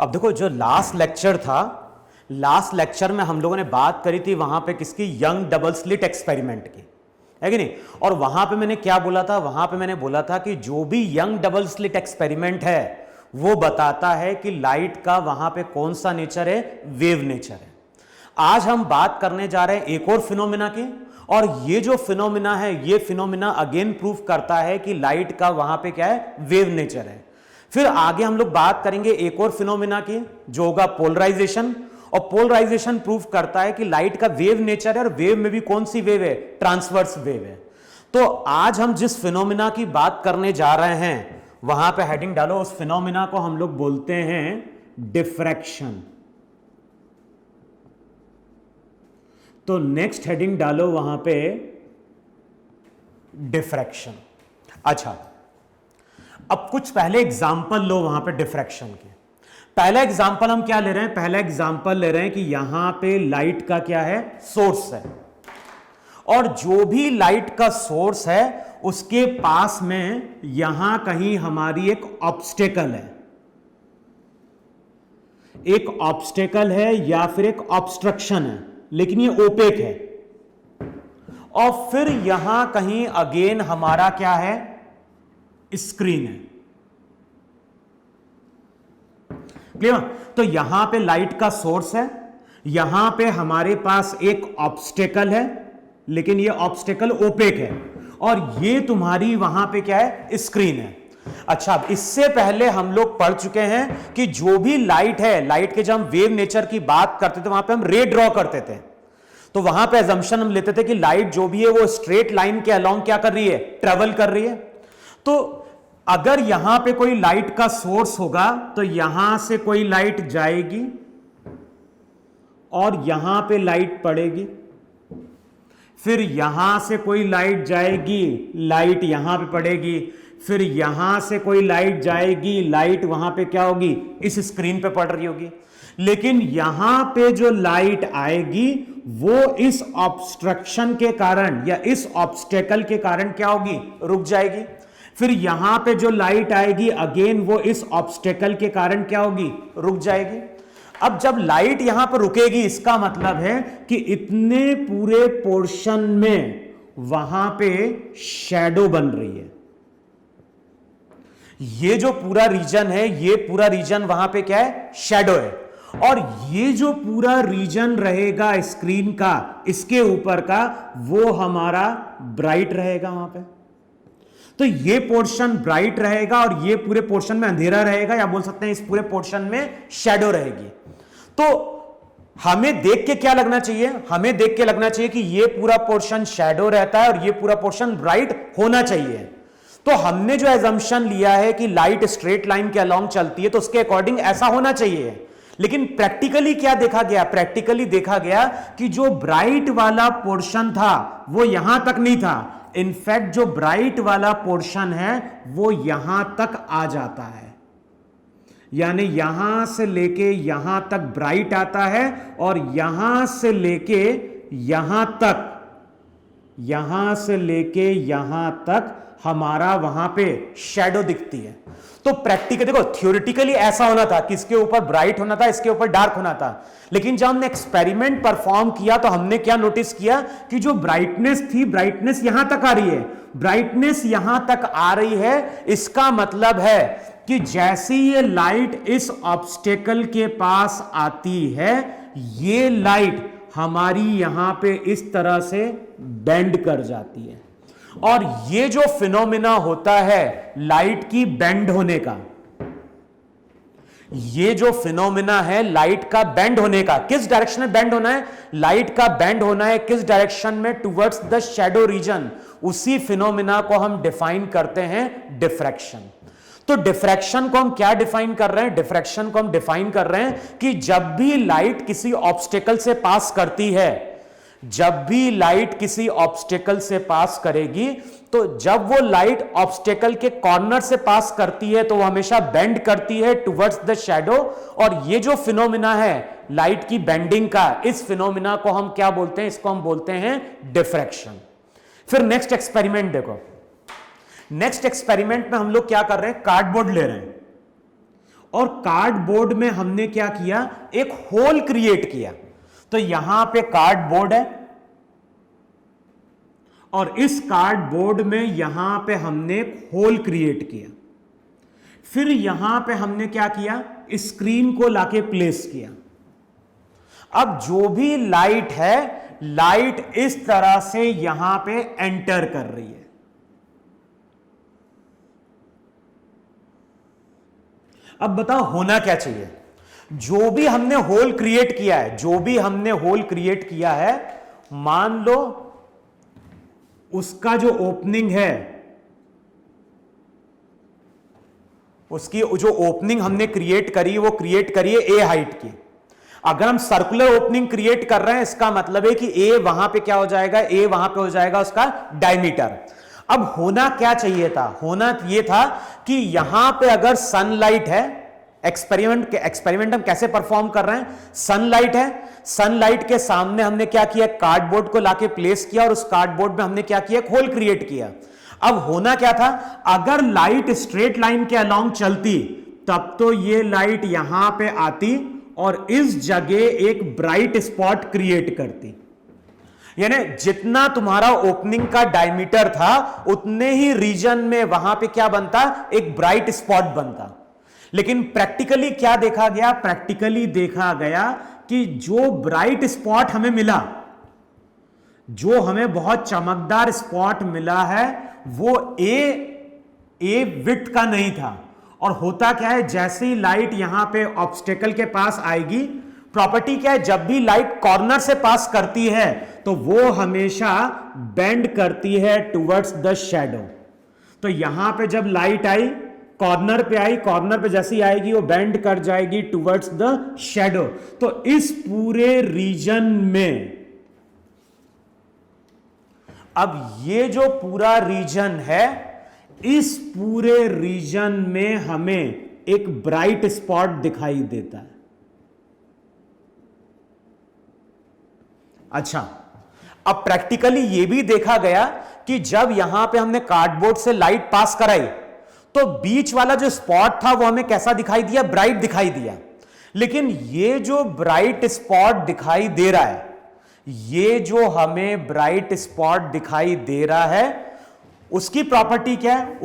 अब देखो, जो लास्ट लेक्चर था, लास्ट लेक्चर में हम लोगों ने बात करी थी वहां पे किसकी, यंग डबल स्लिट एक्सपेरिमेंट की, है कि नहीं। और वहां पे मैंने क्या बोला था, वहां पे मैंने बोला था कि जो भी यंग डबल स्लिट एक्सपेरिमेंट है वो बताता है कि लाइट का वहां पे कौन सा नेचर है, वेव नेचर है। आज हम बात करने जा रहे हैं एक और फिनोमिना की, और ये जो फिनोमिना है, ये फिनोमिना अगेन प्रूफ करता है कि लाइट का वहां पे क्या है, वेव नेचर है। फिर आगे हम लोग बात करेंगे एक और फिनोमिना की, जो होगा पोलराइजेशन, और पोलराइजेशन प्रूफ करता है कि लाइट का वेव नेचर है, और वेव में भी कौन सी वेव है, ट्रांसवर्स वेव है। तो आज हम जिस फिनोमिना की बात करने जा रहे हैं, वहां पे हेडिंग डालो, उस फिनोमिना को हम लोग बोलते हैं डिफ्रैक्शन। तो नेक्स्ट हेडिंग डालो वहां पे डिफ्रैक्शन। अच्छा, अब कुछ पहले एग्जांपल लो वहां पे डिफ्रैक्शन के। पहला एग्जांपल हम क्या ले रहे हैं, पहला एग्जांपल ले रहे हैं कि यहां पे लाइट का क्या है, सोर्स है, और जो भी लाइट का सोर्स है उसके पास में यहां कहीं हमारी एक ऑब्स्टेकल है, एक ऑब्स्टेकल है या फिर एक ऑब्स्ट्रक्शन है, लेकिन ये ओपेक है। और फिर यहां कहीं अगेन हमारा क्या है, स्क्रीन है। क्लियर। तो यहां पे लाइट का सोर्स है, यहां पे हमारे पास एक ऑब्स्टेकल है, लेकिन ये ऑब्स्टेकल ओपेक है, और ये तुम्हारी वहां पे क्या है, स्क्रीन है। अच्छा, इससे पहले हम लोग पढ़ चुके हैं कि जो भी लाइट है, लाइट के जब हम वेव नेचर की बात करते थे वहां पे हम रे ड्रॉ करते थे। तो वहां पे अजम्पशन हम लेते थे कि लाइट जो भी है वो स्ट्रेट लाइन के अलोंग क्या कर रही है, ट्रेवल कर रही है। तो अगर यहां पे कोई लाइट का सोर्स होगा तो यहां से कोई लाइट जाएगी और यहां पे लाइट पड़ेगी, फिर यहां से कोई लाइट जाएगी, लाइट यहां पे पड़ेगी, फिर यहां से कोई लाइट जाएगी, लाइट वहां पे क्या होगी, इस स्क्रीन पे पड़ रही होगी। लेकिन यहां पे जो लाइट आएगी वो इस ऑब्स्ट्रक्शन के कारण या इस ऑब्स्टेकल के कारण क्या होगी, रुक जाएगी। फिर यहां पे जो लाइट आएगी अगेन वो इस ऑब्स्टेकल के कारण क्या होगी, रुक जाएगी। अब जब लाइट यहां पर रुकेगी, इसका मतलब है कि इतने पूरे पोर्शन में वहां पे शैडो बन रही है। ये जो पूरा रीजन है, ये पूरा रीजन वहां पे क्या है, शैडो है। और ये जो पूरा रीजन रहेगा स्क्रीन का, इसके ऊपर का, वो हमारा ब्राइट रहेगा वहां पे। तो ये पोर्शन ब्राइट रहेगा और ये पूरे पोर्शन में अंधेरा रहेगा, या बोल सकते हैं इस पूरे पोर्शन में शैडो रहेगी। तो हमें देख के क्या लगना चाहिए, हमें देख के लगना चाहिए कि ये पूरा पोर्शन शैडो रहता है और ये पूरा पोर्शन ब्राइट होना चाहिए। तो हमने जो एजम्पशन लिया है कि लाइट स्ट्रेट लाइन के अलोंग चलती है, तो उसके अकॉर्डिंग ऐसा होना चाहिए। लेकिन प्रैक्टिकली क्या देखा गया, प्रैक्टिकली देखा गया कि जो ब्राइट वाला पोर्शन था वो यहां तक नहीं था। इनफैक्ट जो ब्राइट वाला पोर्शन है वो यहां तक आ जाता है, यानी यहां से लेके यहां तक ब्राइट आता है, और यहां से लेके यहां तक, यहां से लेके यहां तक हमारा वहां पे शैडो दिखती है। तो प्रैक्टिकल देखो, थ्योरेटिकली ऐसा होना था कि इसके ऊपर ब्राइट होना था, इसके ऊपर डार्क होना था। लेकिन जब हमने एक्सपेरिमेंट परफॉर्म किया तो हमने क्या नोटिस किया कि जो ब्राइटनेस थी, ब्राइटनेस यहां तक आ रही है, ब्राइटनेस यहां तक आ रही है। इसका मतलब है कि जैसे ये लाइट इस ऑब्स्टेकल के पास आती है, ये लाइट हमारी यहां पे इस तरह से बेंड कर जाती है। और ये जो फिनोमिना होता है लाइट की बेंड होने का, ये जो फिनोमिना है लाइट का बेंड होने का, किस डायरेक्शन में बेंड होना है, लाइट का बेंड होना है किस डायरेक्शन में, टुवर्ड्स द शैडो रीजन। उसी फिनोमिना को हम डिफाइन करते हैं डिफ्रैक्शन। तो डिफ्रैक्शन को हम क्या डिफाइन कर रहे हैं, डिफ्रैक्शन को हम डिफाइन कर रहे हैं कि जब भी लाइट किसी ऑब्स्टेकल से पास करती है, जब भी लाइट किसी ऑब्स्टेकल से पास करेगी, तो जब वो लाइट ऑब्स्टेकल के कॉर्नर से पास करती है तो वो हमेशा बेंड करती है टुवर्ड्स द शैडो। और ये जो फिनोमिना है लाइट की बेंडिंग का, इस फिनोमिना को हम क्या बोलते हैं, इसको हम बोलते हैं डिफ्रैक्शन। फिर नेक्स्ट एक्सपेरिमेंट देखो, नेक्स्ट एक्सपेरिमेंट में हम लोग क्या कर रहे हैं, कार्डबोर्ड ले रहे हैं और कार्डबोर्ड में हमने क्या किया, एक होल क्रिएट किया। तो यहां पे कार्डबोर्ड है और इस कार्डबोर्ड में यहां पे हमने एक होल क्रिएट किया। फिर यहां पे हमने क्या किया, स्क्रीन को लाके प्लेस किया। अब जो भी लाइट है, लाइट इस तरह से यहां पे एंटर कर रही है। अब बताओ होना क्या चाहिए। जो भी हमने होल क्रिएट किया है, जो भी हमने होल क्रिएट किया है, मान लो उसका जो ओपनिंग है, उसकी जो ओपनिंग हमने क्रिएट करी, वो क्रिएट करिए ए हाइट की। अगर हम सर्कुलर ओपनिंग क्रिएट कर रहे हैं, इसका मतलब है कि ए वहां पे क्या हो जाएगा, ए वहां पे हो जाएगा उसका डायमीटर। अब होना क्या चाहिए था, होना यह था कि यहां पे अगर सनलाइट है, एक्सपेरिमेंट हम कैसे परफॉर्म कर रहे हैं, सनलाइट है, सनलाइट के सामने हमने क्या किया, कार्डबोर्ड को लाके प्लेस किया और उस कार्डबोर्ड में हमने क्या किया, होल क्रिएट किया। अब होना क्या था, अगर लाइट स्ट्रेट लाइन के अलोंग चलती तब तो ये लाइट यहां पे आती और इस जगह एक ब्राइट स्पॉट क्रिएट करती। यानी जितना तुम्हारा ओपनिंग का डायमीटर था, उतने ही रीजन में वहां पे क्या बनता, एक ब्राइट स्पॉट बनता। लेकिन प्रैक्टिकली क्या देखा गया, प्रैक्टिकली देखा गया कि जो ब्राइट स्पॉट हमें मिला, जो हमें बहुत चमकदार स्पॉट मिला है, वो ए विड्थ का नहीं था। और होता क्या है, जैसे ही लाइट यहां पे ऑब्स्टेकल के पास आएगी, प्रॉपर्टी क्या है, जब भी लाइट कॉर्नर से पास करती है तो वो हमेशा बेंड करती है टुवर्ड्स द शैडो। तो यहां पे जब लाइट आई, कॉर्नर पे आई, कॉर्नर पे जैसी आएगी वो बेंड कर जाएगी टुवर्ड्स द शैडो। तो इस पूरे रीजन में, अब ये जो पूरा रीजन है, इस पूरे रीजन में हमें एक ब्राइट स्पॉट दिखाई देता है। अच्छा, अब प्रैक्टिकली यह भी देखा गया कि जब यहां पे हमने कार्डबोर्ड से लाइट पास कराई तो बीच वाला जो स्पॉट था वो हमें कैसा दिखाई दिया, ब्राइट दिखाई दिया। लेकिन ये जो ब्राइट स्पॉट दिखाई दे रहा है, ये जो हमें ब्राइट स्पॉट दिखाई दे रहा है, उसकी प्रॉपर्टी क्या है,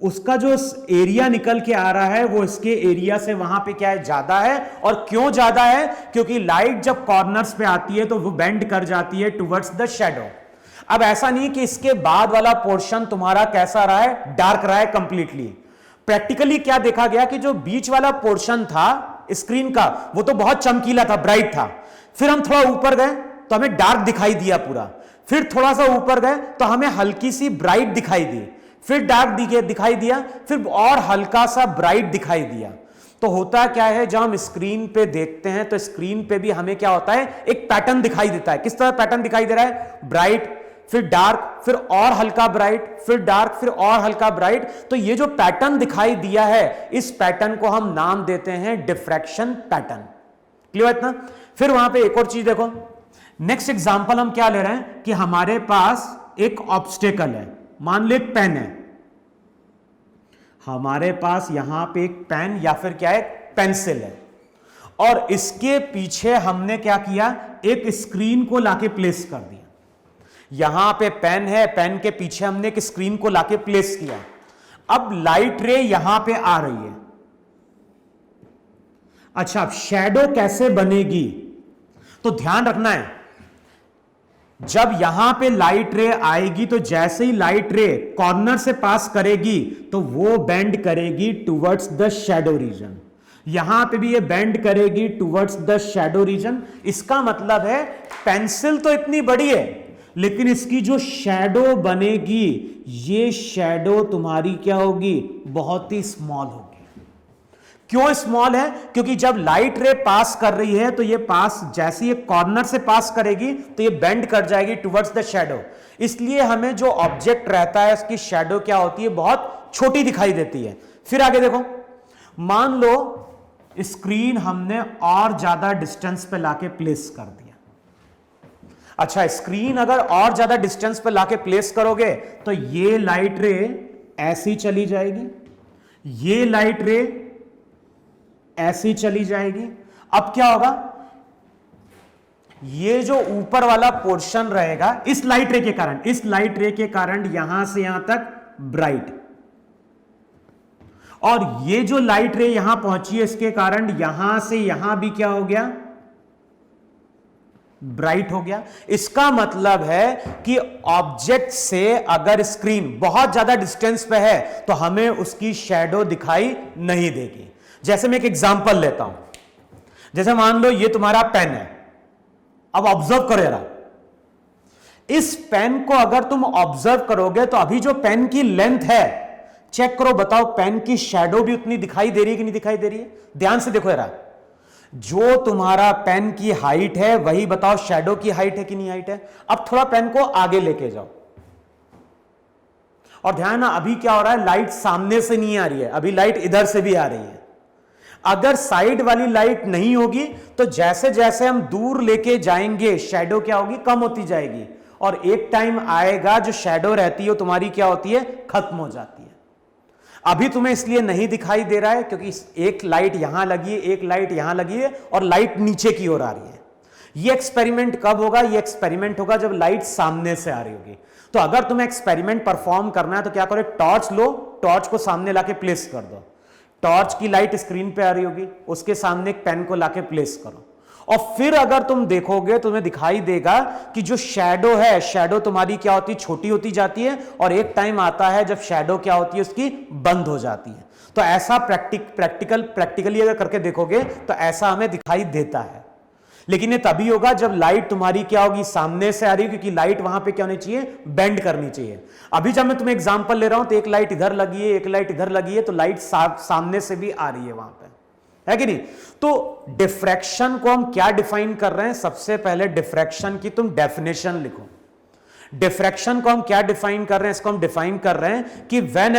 उसका जो एरिया निकल के आ रहा है वो इसके एरिया से वहां पे क्या है, ज्यादा है। और क्यों ज्यादा है, क्योंकि लाइट जब कॉर्नर्स पे आती है तो वो बेंड कर जाती है टुवर्ड्स द शैडो। अब ऐसा नहीं कि इसके बाद वाला पोर्शन तुम्हारा कैसा रहा है, डार्क रहा है कंप्लीटली। प्रैक्टिकली क्या देखा गया कि जो बीच वाला पोर्शन था स्क्रीन का, वो तो बहुत चमकीला था, ब्राइट था। फिर हम थोड़ा ऊपर गए तो हमें डार्क दिखाई दिया पूरा। फिर थोड़ा सा ऊपर गए तो हमें हल्की सी ब्राइट दिखाई दी। फिर डार्क दिखाई दिया, फिर और हल्का सा ब्राइट दिखाई दिया। तो होता क्या है, जब हम स्क्रीन पे देखते हैं तो स्क्रीन पे भी हमें क्या होता है, एक पैटर्न दिखाई देता है। किस तरह पैटर्न दिखाई दे रहा है, ब्राइट, फिर डार्क, फिर और हल्का ब्राइट, फिर डार्क, फिर और हल्का ब्राइट। तो ये जो पैटर्न दिखाई दिया है, इस पैटर्न को हम नाम देते हैं डिफ्रैक्शन पैटर्न। क्लियर इतना। फिर वहां पे एक और चीज देखो, नेक्स्ट एग्जांपल हम क्या ले रहे हैं कि हमारे पास एक ऑब्स्टेकल है, मान लो एक पेन है, हमारे पास यहां पे एक पेन या फिर क्या है, पेंसिल है, और इसके पीछे हमने क्या किया, एक स्क्रीन को लाके प्लेस कर दिया। यहां पे पेन है, पेन के पीछे हमने एक स्क्रीन को लाके प्लेस किया। अब लाइट रे यहां पे आ रही है। अच्छा, अब शैडो कैसे बनेगी, तो ध्यान रखना है, जब यहां पे लाइट रे आएगी तो जैसे ही लाइट रे कॉर्नर से पास करेगी तो वो बेंड करेगी टुवर्ड्स द शैडो रीजन। यहां पे भी ये बेंड करेगी टुवर्ड्स द शैडो रीजन। इसका मतलब है पेंसिल तो इतनी बड़ी है, लेकिन इसकी जो शैडो बनेगी, ये शैडो तुम्हारी क्या होगी, बहुत ही स्मॉल होगी। क्यों स्मॉल है, क्योंकि जब लाइट रे पास कर रही है तो ये पास, जैसे ये कॉर्नर से पास करेगी तो ये बेंड कर जाएगी टुवर्ड्स द शैडो। इसलिए हमें जो ऑब्जेक्ट रहता है उसकी शैडो क्या होती है, बहुत छोटी दिखाई देती है। फिर आगे देखो, मान लो स्क्रीन हमने और ज्यादा डिस्टेंस पे लाके प्लेस कर दिया। अच्छा, स्क्रीन अगर और ज्यादा डिस्टेंस पे लाके प्लेस करोगे तो ये लाइट रे ऐसी चली जाएगी, ये लाइट रे ऐसी चली जाएगी। अब क्या होगा, ये जो ऊपर वाला पोर्शन रहेगा इस लाइट रे के कारण, इस लाइट रे के कारण यहां से यहां तक ब्राइट, और ये जो लाइट रे यहां पहुंची है इसके कारण यहां से यहां भी क्या हो गया, ब्राइट हो गया। इसका मतलब है कि ऑब्जेक्ट से अगर स्क्रीन बहुत ज्यादा डिस्टेंस पे है तो हमें उसकी शैडो दिखाई नहीं देगी। जैसे मैं एक एग्जांपल लेता हूं, जैसे मान लो ये तुम्हारा पेन है, अब ऑब्जर्व करो जरा, इस पेन को अगर तुम ऑब्जर्व करोगे तो अभी जो पेन की लेंथ है, चेक करो, बताओ पेन की शैडो भी उतनी दिखाई दे रही है कि नहीं दिखाई दे रही है? ध्यान से देखो जरा, जो तुम्हारा पेन की हाइट है वही बताओ शैडो की हाइट है कि नहीं हाइट है? अब थोड़ा पेन को आगे लेके जाओ और ध्यान ना, अभी क्या हो रहा है, लाइट सामने से नहीं आ रही है, अभी लाइट इधर से भी आ रही है। अगर साइड वाली लाइट नहीं होगी तो जैसे जैसे हम दूर लेके जाएंगे शैडो क्या होगी, कम होती जाएगी, और एक टाइम आएगा जो शैडो रहती है तुम्हारी क्या होती है, खत्म हो जाती है। अभी तुम्हें इसलिए नहीं दिखाई दे रहा है क्योंकि एक लाइट यहां लगी है, एक लाइट यहां लगी है और लाइट नीचे की ओर आ रही है। ये एक्सपेरिमेंट कब होगा? ये एक्सपेरिमेंट होगा जब लाइट सामने से आ रही होगी। तो अगर तुम्हें एक्सपेरिमेंट परफॉर्म करना है तो क्या करो, टॉर्च लो, टॉर्च को सामने लाके प्लेस कर दो, टॉर्च की लाइट स्क्रीन पे आ रही होगी, उसके सामने एक पेन को लाके प्लेस करो, और फिर अगर तुम देखोगे तुम्हें दिखाई देगा कि जो शैडो है, शैडो तुम्हारी क्या होती है, छोटी होती जाती है, और एक टाइम आता है जब शैडो क्या होती है, उसकी बंद हो जाती है। तो ऐसा प्रैक्टिकली अगर करके देखोगे तो ऐसा हमें दिखाई देता है। लेकिन ये तभी होगा जब लाइट तुम्हारी क्या होगी, सामने से आ रही है, क्योंकि लाइट वहां पे क्या होनी चाहिए, बेंड करनी चाहिए। अभी जब मैं तुम्हें एग्जांपल ले रहा हूं तो एक लाइट इधर लगी है, एक लाइट इधर लगी है, तो लाइट सामने से भी आ रही है वहां पे, है कि नहीं? तो डिफ्रैक्शन को हम क्या डिफाइन कर रहे हैं? सबसे पहले डिफ्रैक्शन की तुम डेफिनेशन लिखो। डिफ्रैक्शन को हम क्या डिफाइन कर रहे हैं? इसको हम डिफाइन कर रहे हैं कि when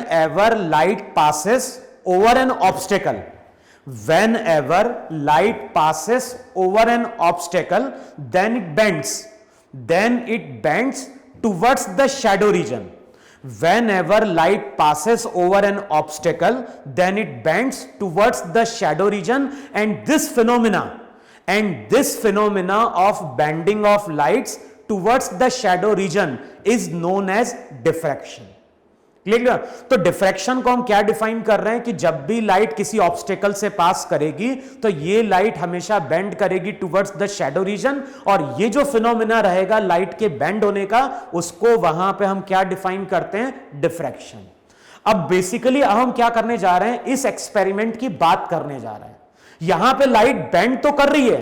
ever light passes over N obstacle, whenever light passes over an obstacle, then it bends towards the shadow region. Whenever light passes over an obstacle, then it bends towards the shadow region, and this phenomena of bending of lights towards the shadow region is known as diffraction. Clear? तो diffraction को हम क्या define कर रहे हैं कि जब भी लाइट किसी ऑब्स्टेकल से पास करेगी तो ये लाइट हमेशा बेंड करेगी टुवर्ड्स द शैडो रीजन, और ये जो फिनोमिना रहेगा लाइट के बेंड होने का, उसको वहां पे हम क्या डिफाइन करते हैं? डिफ्रैक्शन। अब बेसिकली अब हम क्या करने जा रहे हैं, इस एक्सपेरिमेंट की बात करने जा रहे हैं। यहां पे लाइट बेंड तो कर रही है,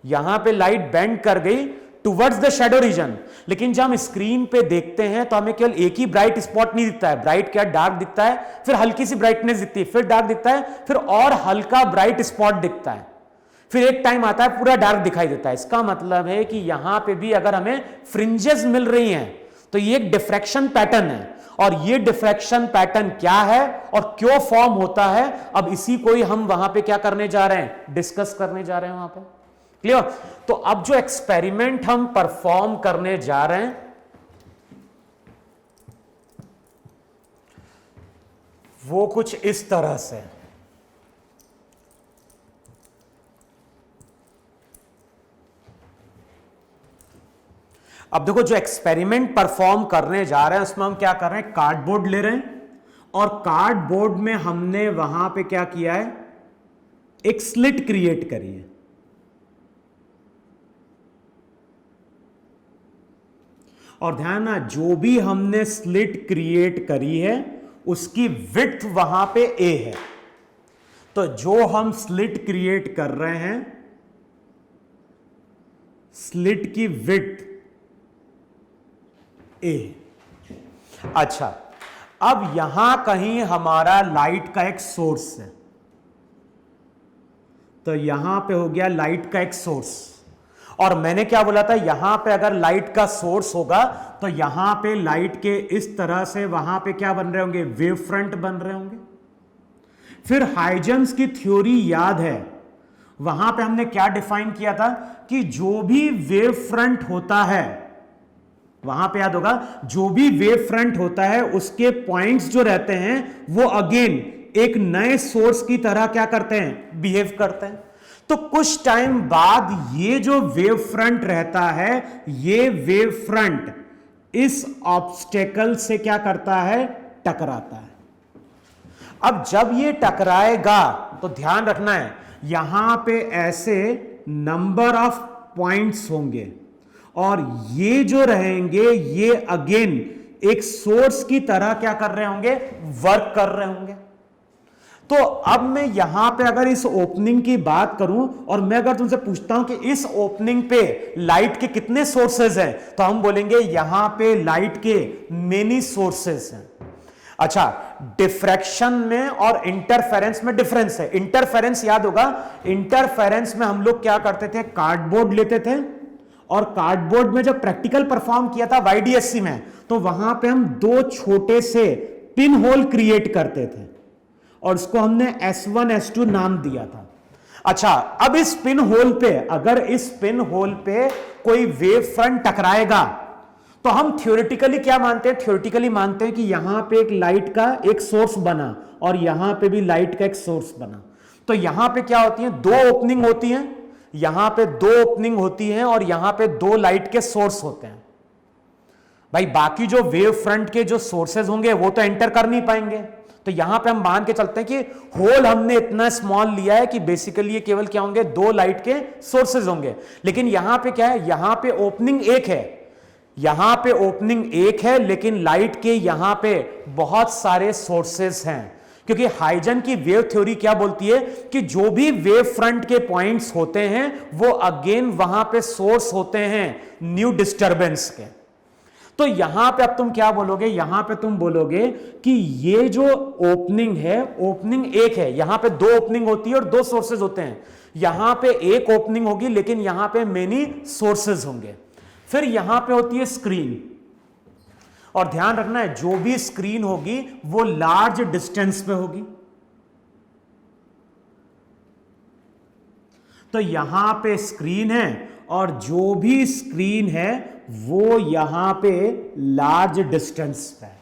यहां पे लाइट बेंड कर गई टुवर्ड्स द शैडो रीजन, लेकिन जब हम स्क्रीन पे देखते हैं तो हमें केवल एक ही ब्राइट स्पॉट नहीं दिखता है, ब्राइट क्या, डार्क दिखता है, फिर हल्की सी ब्राइटनेस दिखती है, फिर डार्क दिखता है, फिर और हल्का ब्राइट स्पॉट दिखता है, फिर एक टाइम आता है पूरा डार्क दिखाई देता है। इसका मतलब है कि यहां पे भी अगर हमें फ्रिंजेस मिल रही हैं तो ये एक डिफ्रैक्शन पैटर्न है, और ये डिफ्रैक्शन पैटर्न क्या है और क्यों फॉर्म होता है, अब इसी को ही हम वहां पे क्या करने जा रहे हैं, डिस्कस करने जा रहे हैं वहां पे। क्लियर? तो अब जो एक्सपेरिमेंट हम परफॉर्म करने जा रहे हैं वो कुछ इस तरह से, अब देखो जो एक्सपेरिमेंट परफॉर्म करने जा रहे हैं उसमें हम क्या कर रहे हैं, कार्डबोर्ड ले रहे हैं, और कार्डबोर्ड में हमने वहां पे क्या किया है, एक स्लिट क्रिएट करी है। और ध्यान ना, जो भी हमने स्लिट क्रिएट करी है उसकी विड्थ वहां पे ए है, तो जो हम स्लिट क्रिएट कर रहे हैं, स्लिट की विड्थ ए। अच्छा, अब यहां कहीं हमारा लाइट का एक सोर्स है, तो यहां पे हो गया लाइट का एक सोर्स, और मैंने क्या बोला था, यहां पे अगर लाइट का सोर्स होगा तो यहां पे लाइट के इस तरह से वहां पे क्या बन रहे होंगे, वेव फ्रंट बन रहे होंगे। फिर हाइजेंस की थ्योरी याद है, वहां पे हमने क्या डिफाइन किया था कि जो भी वेव फ्रंट होता है, वहां पे याद होगा, जो भी वेव फ्रंट होता है उसके पॉइंट्स जो रहते हैं वो अगेन एक नए सोर्स की तरह क्या करते हैं, बिहेव करते हैं। तो कुछ टाइम बाद ये जो वेव फ्रंट रहता है, ये वेव फ्रंट इस ऑब्स्टेकल से क्या करता है, टकराता है। अब जब ये टकराएगा तो ध्यान रखना है, यहां पे ऐसे नंबर ऑफ पॉइंट्स होंगे और ये जो रहेंगे ये अगेन एक सोर्स की तरह क्या कर रहे होंगे, वर्क कर रहे होंगे। तो अब मैं यहां पे अगर इस ओपनिंग की बात करूं और मैं अगर तुमसे पूछता हूं कि इस ओपनिंग पे लाइट के कितने सोर्सेज हैं, तो हम बोलेंगे यहां पे लाइट के मेनी सोर्सेज हैं। अच्छा, डिफ्रैक्शन में और इंटरफेरेंस में डिफरेंस है। इंटरफेरेंस याद होगा, इंटरफेरेंस में हम लोग क्या करते थे, कार्डबोर्ड लेते थे और कार्डबोर्ड में जब प्रैक्टिकल परफॉर्म किया था वाईडीएससी में, तो वहां पे हम दो छोटे से पिन होल क्रिएट करते थे और उसको हमने S1 S2 नाम दिया था। अच्छा, अब इस पिन होल पे, अगर इस पिन होल पे कोई वेव फ्रंट टकराएगा तो हम थ्योरेटिकली क्या मानते हैं, थ्योरेटिकली मानते हैं कि यहां पे एक लाइट का एक सोर्स बना और यहां पे भी लाइट का एक सोर्स बना। तो यहां पे क्या होती है, दो ओपनिंग होती हैं, यहां पे दो ओपनिंग होती हैं और यहां पे दो लाइट के सोर्स होते हैं। भाई बाकी जो वेव फ्रंट के जो सोर्सेज होंगे वो तो एंटर कर नहीं पाएंगे, तो यहां पे हम मान के चलते हैं कि होल हमने इतना स्मॉल लिया है कि बेसिकली ये केवल क्या होंगे, दो लाइट के सोर्सेज होंगे। लेकिन यहां पे क्या है, यहां पे ओपनिंग एक है, यहां पे ओपनिंग एक है, लेकिन लाइट के यहां पे बहुत सारे सोर्सेज हैं। क्योंकि हाइजन की वेव थ्योरी क्या बोलती है कि जो भी वेव फ्रंट के पॉइंट्स होते हैं वो अगेन वहां पे सोर्स होते हैं न्यू डिस्टरबेंस के। तो यहां पे अब तुम क्या बोलोगे, यहां पे तुम बोलोगे कि ये जो ओपनिंग है, ओपनिंग एक है, यहां पे दो ओपनिंग होती है और दो सोर्सेज होते हैं। यहां पे एक ओपनिंग होगी लेकिन यहां पे मेनी सोर्सेज होंगे। फिर यहां पे होती है स्क्रीन, और ध्यान रखना है जो भी स्क्रीन होगी वो लार्ज डिस्टेंस पे होगी। तो यहां पे स्क्रीन है और जो भी स्क्रीन है वो यहां पे लार्ज डिस्टेंस पे है।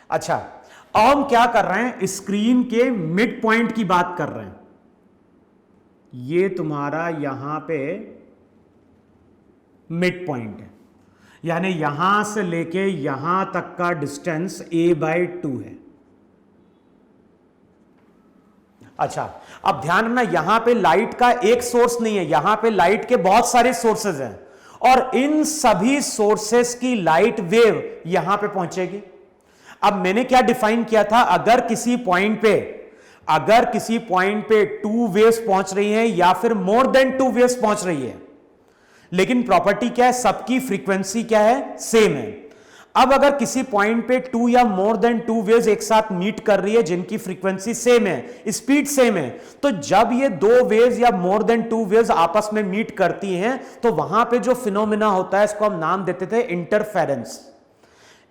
अच्छा, अब हम क्या कर रहे हैं, स्क्रीन के मिड पॉइंट की बात कर रहे हैं। ये तुम्हारा यहां पे मिड पॉइंट है, यानी यहां से लेके यहां तक का डिस्टेंस a/2 है। अच्छा, अब ध्यान रखना, यहां पे लाइट का एक सोर्स नहीं है, यहां पे लाइट के बहुत सारे सोर्सेज हैं और इन सभी सोर्सेस की लाइट वेव यहां पे पहुंचेगी। अब मैंने क्या डिफाइन किया था, अगर किसी पॉइंट पे टू वेव्स पहुंच रही हैं या फिर मोर देन टू वेव्स पहुंच रही है, लेकिन प्रॉपर्टी क्या है, सबकी फ्रीक्वेंसी क्या है, सेम है। अब अगर किसी पॉइंट पे टू या मोर देन टू वेव्स एक साथ मीट कर रही है जिनकी फ्रीक्वेंसी सेम है, स्पीड सेम है, तो जब ये दो वेव्स या मोर देन टू वेव्स आपस में मीट करती हैं तो वहां पे जो फिनोमिना होता है इसको हम नाम देते थे इंटरफेरेंस।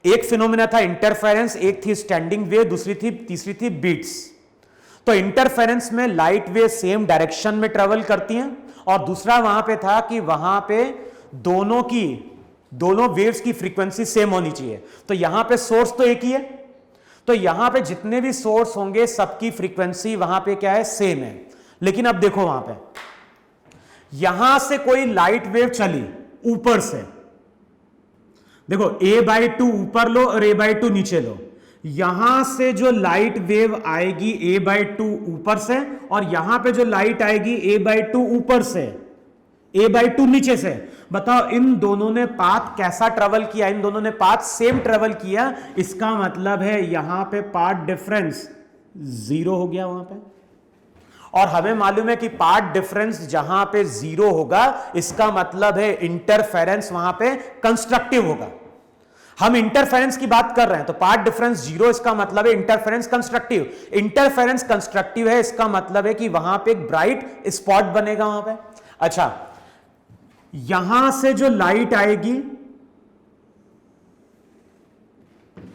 एक फिनोमिना था इंटरफेरेंस, एक थी स्टैंडिंग वेव, तीसरी थी बीट्स। तो इंटरफेरेंस में लाइट वेव सेम डायरेक्शन में ट्रेवल करती हैं और दूसरा वहां पे था कि वहां पे दोनों वेव्स की फ्रीक्वेंसी सेम होनी चाहिए। तो यहां पे सोर्स तो एक ही है, तो यहां पे जितने भी सोर्स होंगे सबकी फ्रीक्वेंसी वहां पे क्या है, सेम है। लेकिन अब देखो वहां पे यहां से कोई लाइट वेव चली ऊपर से, देखो a/2 ऊपर लो और a/2 नीचे लो, यहां से जो लाइट वेव आएगी a/2 ऊपर से और यहां पे जो लाइट आएगी a/2 ऊपर से, a/2 नीचे से। बताओ इन दोनों ने पाथ कैसा ट्रेवल किया, इन दोनों ने पाथ सेम ट्रेवल किया, इसका मतलब है यहां पे पाथ डिफरेंस 0 हो गया वहां पे। और हमें मालूम है कि पाथ डिफरेंस जहां पे 0 होगा इसका मतलब है इंटरफेरेंस वहां पे कंस्ट्रक्टिव होगा। हम इंटरफेरेंस की बात कर रहे हैं तो पाथ डिफरेंस 0, इसका मतलब है इंटरफेरेंस कंस्ट्रक्टिव। इंटरफेरेंस कंस्ट्रक्टिव है, इसका मतलब है कि वहां पे एक ब्राइट स्पॉट बनेगा वहां पे। अच्छा, यहां से जो लाइट आएगी,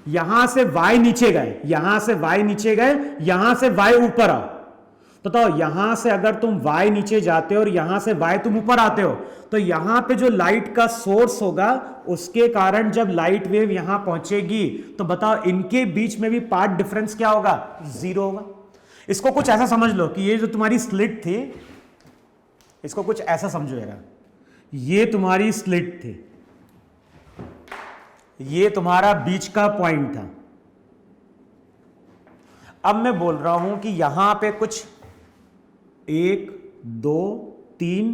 यहां से y नीचे गए, यहां से y नीचे गए, यहां से y ऊपर आओ, तो बताओ यहां से अगर तुम y नीचे जाते हो और यहां से y तुम ऊपर आते हो, तो यहां पे जो लाइट का सोर्स होगा उसके कारण जब लाइट वेव यहां पहुंचेगी तो बताओ इनके बीच में भी पाथ डिफरेंस क्या होगा, 0 होगा। इसको कुछ ऐसा समझ लो कि ये जो तुम्हारी स्लिट थी, इसको कुछ ऐसा समझोगा, ये तुम्हारी स्लिट थी, ये तुम्हारा बीच का पॉइंट था। अब मैं बोल रहा हूं कि यहां पे कुछ 1 2 3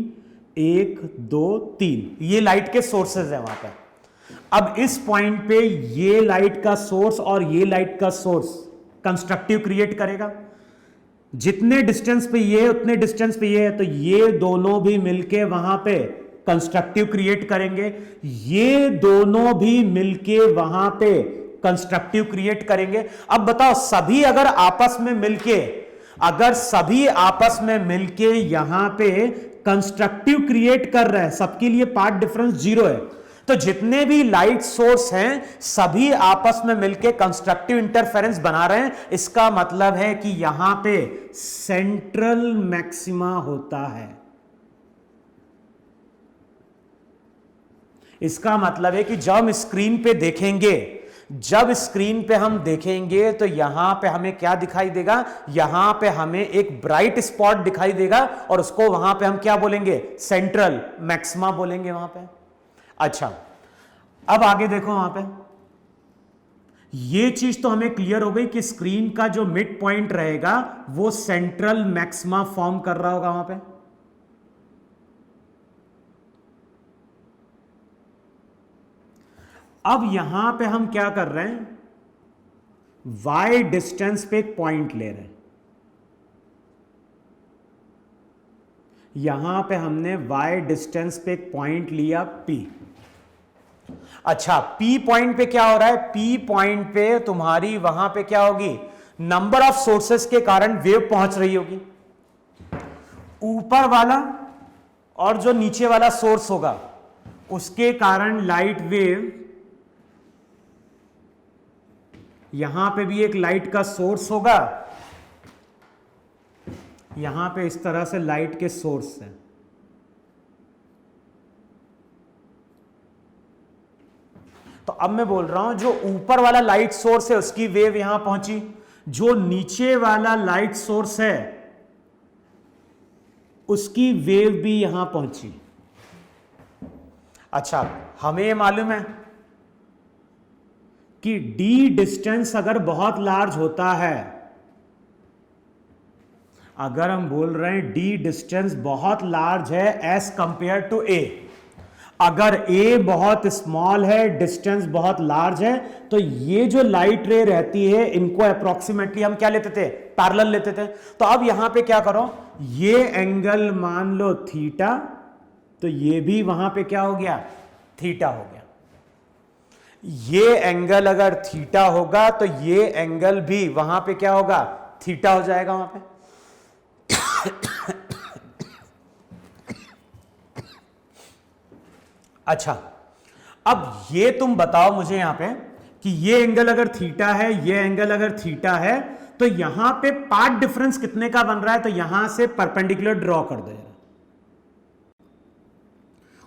1 2 3 ये लाइट के सोर्सेज है वहां पे। अब इस पॉइंट पे ये लाइट का सोर्स और ये लाइट का सोर्स कंस्ट्रक्टिव क्रिएट करेगा। जितने डिस्टेंस पे ये उतने डिस्टेंस पे ये है, तो ये दोनों भी मिलके वहां पे कंस्ट्रक्टिव क्रिएट करेंगे, ये दोनों भी मिलके वहां पे कंस्ट्रक्टिव क्रिएट करेंगे। अब बताओ सभी अगर आपस में मिलके, अगर सभी आपस में मिलके यहां पे कंस्ट्रक्टिव क्रिएट कर रहे हैं, सबके लिए पाथ डिफरेंस 0 है, तो जितने भी लाइट सोर्स हैं सभी आपस में मिलके कंस्ट्रक्टिव इंटरफेरेंस बना रहे हैं। इसका मतलब है कि यहां पे सेंट्रल मैक्सिमा होता है। इसका मतलब है कि जब हम स्क्रीन पे देखेंगे, जब स्क्रीन पे हम देखेंगे तो यहां पे हमें क्या दिखाई देगा, यहां पे हमें एक ब्राइट स्पॉट दिखाई देगा और उसको वहां पे हम क्या बोलेंगे, सेंट्रल मैक्सिमा बोलेंगे वहां पे। अच्छा, अब आगे देखो, वहां पे ये चीज तो हमें क्लियर हो गई कि स्क्रीन का जो मिड पॉइंट रहेगा वो सेंट्रल मैक्सिमा फॉर्म कर रहा होगा वहां पे। अब यहां पे हम क्या कर रहे हैं, y डिस्टेंस पे एक पॉइंट ले रहे हैं। यहां पे हमने y डिस्टेंस पे एक पॉइंट लिया P। अच्छा, P पॉइंट पे क्या हो रहा है, P पॉइंट पे तुम्हारी वहां पे क्या होगी, नंबर ऑफ सोर्सेस के कारण वेव पहुंच रही होगी। ऊपर वाला और जो नीचे वाला सोर्स होगा उसके कारण लाइट वेव, यहां पे भी एक लाइट का सोर्स होगा, यहां पे इस तरह से लाइट के सोर्स हैं। तो अब मैं बोल रहा हूं जो ऊपर वाला लाइट सोर्स है उसकी वेव यहां पहुंची, जो नीचे वाला लाइट सोर्स है उसकी वेव भी यहां पहुंची। अच्छा, हमें ये मालूम है कि d डिस्टेंस अगर बहुत लार्ज होता है, अगर हम बोल रहे हैं d डिस्टेंस बहुत लार्ज है एज कंपेयर टू a, अगर a बहुत स्मॉल है, डिस्टेंस बहुत लार्ज है, तो ये जो लाइट रे रहती है इनको अप्रोक्सीमेटली हम क्या लेते थे, पैरेलल लेते थे। तो अब यहां पे क्या करो, ये एंगल मान लो थीटा, तो ये भी वहां पे क्या हो गया, थीटा हो गया। ये एंगल अगर थीटा होगा तो ये एंगल भी वहां पे क्या होगा, थीटा हो जाएगा वहां पे। अच्छा, अब ये तुम बताओ मुझे यहां पे कि ये एंगल अगर थीटा है, ये एंगल अगर थीटा है, तो यहां पे पाथ डिफरेंस कितने का बन रहा है, तो यहां से परपेंडिकुलर ड्रॉ कर दो।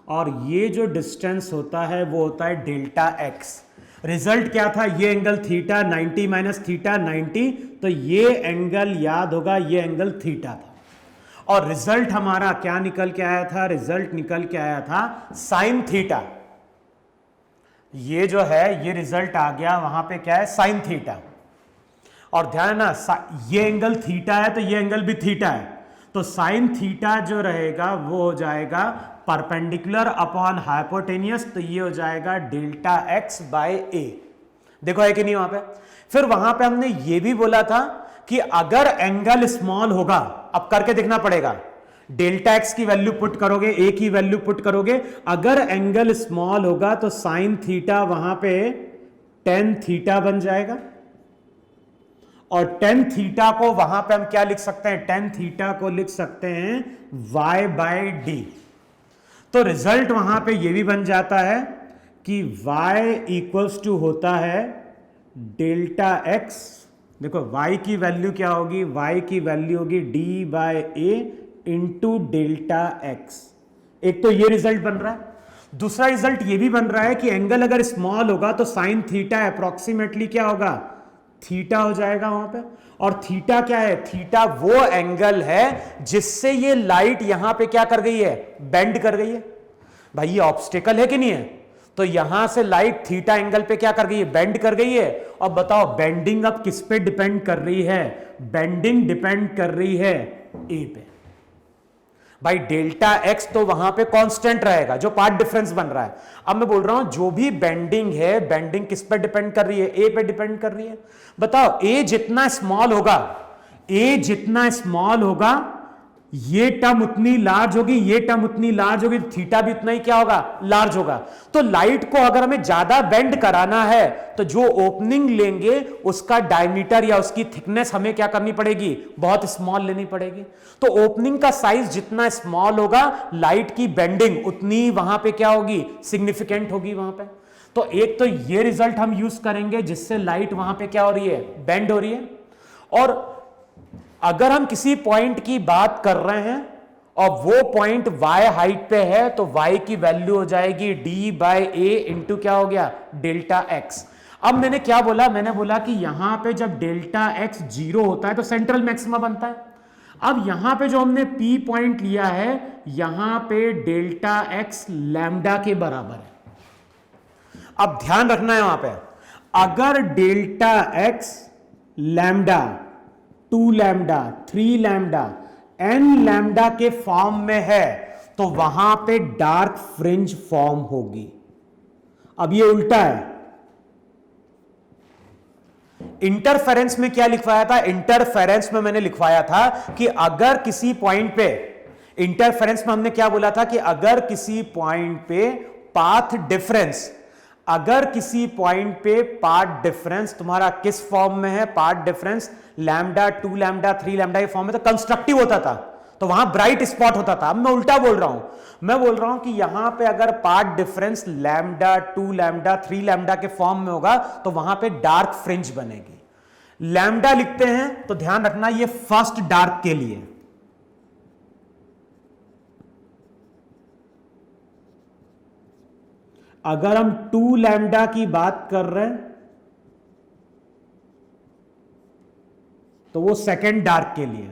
और ये जो डिस्टेंस होता है वो होता है डेल्टा एक्स। रिजल्ट क्या था, ये एंगल थीटा, 90 माइनस थीटा 90, तो ये एंगल याद होगा, ये एंगल थीटा था। और रिजल्ट हमारा क्या निकल के आया था, रिजल्ट निकल के आया था साइन थीटा। ये जो है ये रिजल्ट आ गया वहां पे क्या है, साइन थीटा। और ध्यान ना, ये एंगल थीटा है तो ये एंगल भी थीटा है, तो साइन थीटा जो रहेगा वो हो जाएगा परपेंडिकुलर अपॉन हाइपोटेनियस, तो ये हो जाएगा डेल्टा एक्स बाय ए। देखो है कि नहीं वहां पे। फिर वहां पे हमने ये भी बोला था कि अगर एंगल स्मॉल होगा, अब करके देखना पड़ेगा, डेल्टा एक्स की वैल्यू पुट करोगे, ए की वैल्यू पुट करोगे, अगर एंगल स्मॉल होगा तो साइन थीटा वहां पे टेन थीटा बन जाएगा। और टेन थीटा को वहां पे हम क्या लिख सकते हैं, टेन थीटा को लिख सकते हैं y बाय डी। तो रिजल्ट वहां पे ये भी बन जाता है कि y इक्वल्स टू होता है डेल्टा एक्स देखो y की वैल्यू क्या होगी, y की वैल्यू होगी d बाय ए इंटू डेल्टा एक्स। एक तो ये रिजल्ट बन रहा है, दूसरा रिजल्ट ये भी बन रहा है कि एंगल अगर स्मॉल होगा तो साइन थीटा अप्रोक्सीमेटली क्या होगा, थीटा हो जाएगा वहां पे। और थीटा क्या है, थीटा वो एंगल है जिससे ये लाइट यहां पे क्या कर गई है, बेंड कर गई है। भाई ये ऑब्स्टेकल है कि नहीं है, तो यहां से लाइट थीटा एंगल पे क्या कर गई है, बेंड कर गई है। और बताओ बेंडिंग अब किस पे डिपेंड कर रही है, बेंडिंग डिपेंड कर रही है ए पे। भाई डेल्टा एक्स तो वहां पे कांस्टेंट रहेगा जो पार्ट डिफरेंस बन रहा है। अब मैं बोल रहा हूं जो भी बेंडिंग है, बेंडिंग किस पे डिपेंड कर रही है, ए पे डिपेंड कर रही है। बताओ ए जितना स्मॉल होगा, ए जितना स्मॉल होगा ये टर्म उतनी लार्ज होगी, ये टर्म उतनी लार्ज होगी, थीटा भी उतना ही क्या होगा, लार्ज होगा। तो लाइट को अगर हमें ज्यादा बेंड कराना है तो जो ओपनिंग लेंगे उसका डायमीटर या उसकी थिकनेस हमें क्या करनी पड़ेगी, बहुत स्मॉल लेनी पड़ेगी। तो ओपनिंग का साइज जितना स्मॉल होगा लाइट की बेंडिंग उतनी वहां पे क्या होगी, सिग्निफिकेंट होगी वहां पे। तो एक तो ये रिजल्ट हम यूज करेंगे जिससे लाइट वहां पे क्या हो रही है, बेंड हो रही है। और अगर हम किसी पॉइंट की बात कर रहे हैं और वो पॉइंट y हाइट पे है तो y की वैल्यू हो जाएगी d बाय ए इंटू क्या हो गया, डेल्टा x। अब मैंने क्या बोला, मैंने बोला कि यहां पे जब डेल्टा x 0 होता है तो सेंट्रल मैक्सिमा बनता है। अब यहां पे जो हमने p पॉइंट लिया है यहां पे डेल्टा x लैम्डा के बराबर है। अब ध्यान रखना है वहां पे, अगर delta x lambda, 2 lambda, 3 lambda, n lambda के फॉर्म में है तो वहां पे डार्क फ्रिंज फॉर्म होगी। अब ये उल्टा है, इंटरफेरेंस में क्या लिखवाया था, इंटरफेरेंस में मैंने लिखवाया था कि अगर किसी पॉइंट पे, इंटरफेरेंस में हमने क्या बोला था कि अगर किसी पॉइंट पे पाथ डिफरेंस, अगर किसी पॉइंट पे पाथ डिफरेंस तुम्हारा किस फॉर्म में है, path difference lambda, 2 lambda, 3 lambda के फॉर्म में, तो कंस्ट्रक्टिव होता था, तो वहां ब्राइट स्पॉट होता था। अब मैं उल्टा बोल रहा हूं, मैं बोल रहा हूं कि यहां पे अगर path difference lambda, 2 lambda, 3 lambda के फॉर्म में होगा तो वहां पे डार्क फ्रिंज बनेगी। लैम्डा लिखते हैं तो ध्यान रखना ये फर्स्ट डार्क के लिए, अगर हम 2 लैम्डा की बात कर रहे हैं तो वो सेकेंड डार्क के लिए,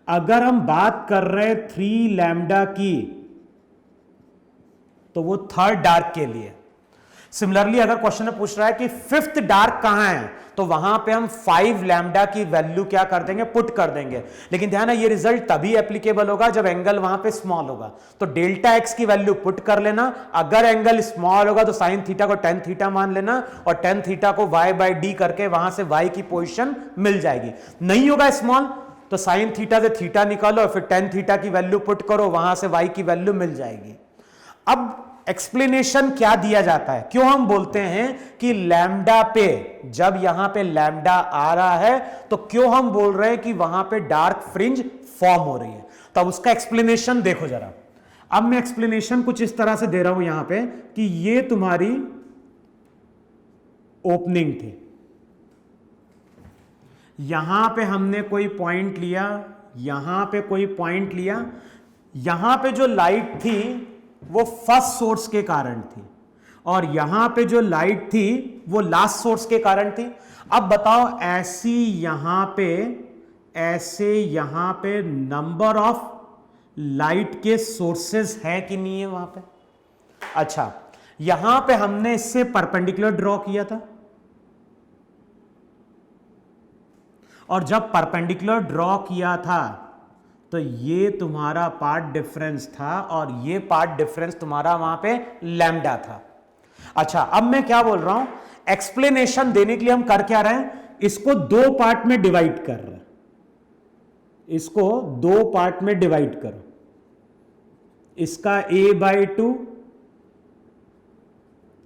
अगर हम बात कर रहे हैं 3 लैम्डा की तो वो थर्ड डार्क के लिए। सिमिलरली अगर क्वेश्चन में पूछ रहा है कि फिफ्थ डार्क कहां है तो वहां पे हम 5 लैम्डा की वैल्यू क्या कर देंगे, पुट कर देंगे। लेकिन ध्यान है ये रिजल्ट तभी एप्लीकेबल होगा जब एंगल वहां पे स्मॉल होगा। तो डेल्टा एक्स की वैल्यू पुट कर लेना, अगर एंगल स्मॉल होगा तो साइन थीटा को टेन थीटा मान लेना और टेन थीटा को वाई बाई डी करके वहां से वाई की पोजिशन मिल जाएगी। नहीं होगा स्मॉल तो साइन थीटा से थीटा निकालो और फिर टेन थीटा की वैल्यू पुट करो, वहां से वाई की वैल्यू मिल जाएगी। अब एक्सप्लेनेशन क्या दिया जाता है, क्यों हम बोलते हैं कि लैम्डा पे, जब यहां पे लैम्डा आ रहा है तो क्यों हम बोल रहे हैं कि वहां पे डार्क फ्रिंज फॉर्म हो रही है, तब उसका एक्सप्लेनेशन देखो जरा। अब मैं एक्सप्लेनेशन कुछ इस तरह से दे रहा हूं यहां पे कि ये तुम्हारी ओपनिंग थी, यहां पे हमने कोई पॉइंट लिया, यहां पे कोई पॉइंट लिया, यहां पे जो लाइट थी वो फर्स्ट सोर्स के कारण थी और यहां पे जो लाइट थी वो लास्ट सोर्स के कारण थी। अब बताओ ऐसे यहां पे नंबर ऑफ लाइट के सोर्सेस है कि नहीं है वहां पे। अच्छा यहां पे हमने इससे परपेंडिकुलर ड्रॉ किया था और जब परपेंडिकुलर ड्रॉ किया था तो ये तुम्हारा पार्ट डिफरेंस था और ये पार्ट डिफरेंस तुम्हारा वहां पे लैम्डा था। अच्छा अब मैं क्या बोल रहा हूं, एक्सप्लेनेशन देने के लिए हम कर क्या रहे हैं, इसको 2 पार्ट में डिवाइड कर रहे हैं, इसको 2 पार्ट में डिवाइड करो, इसका a/2,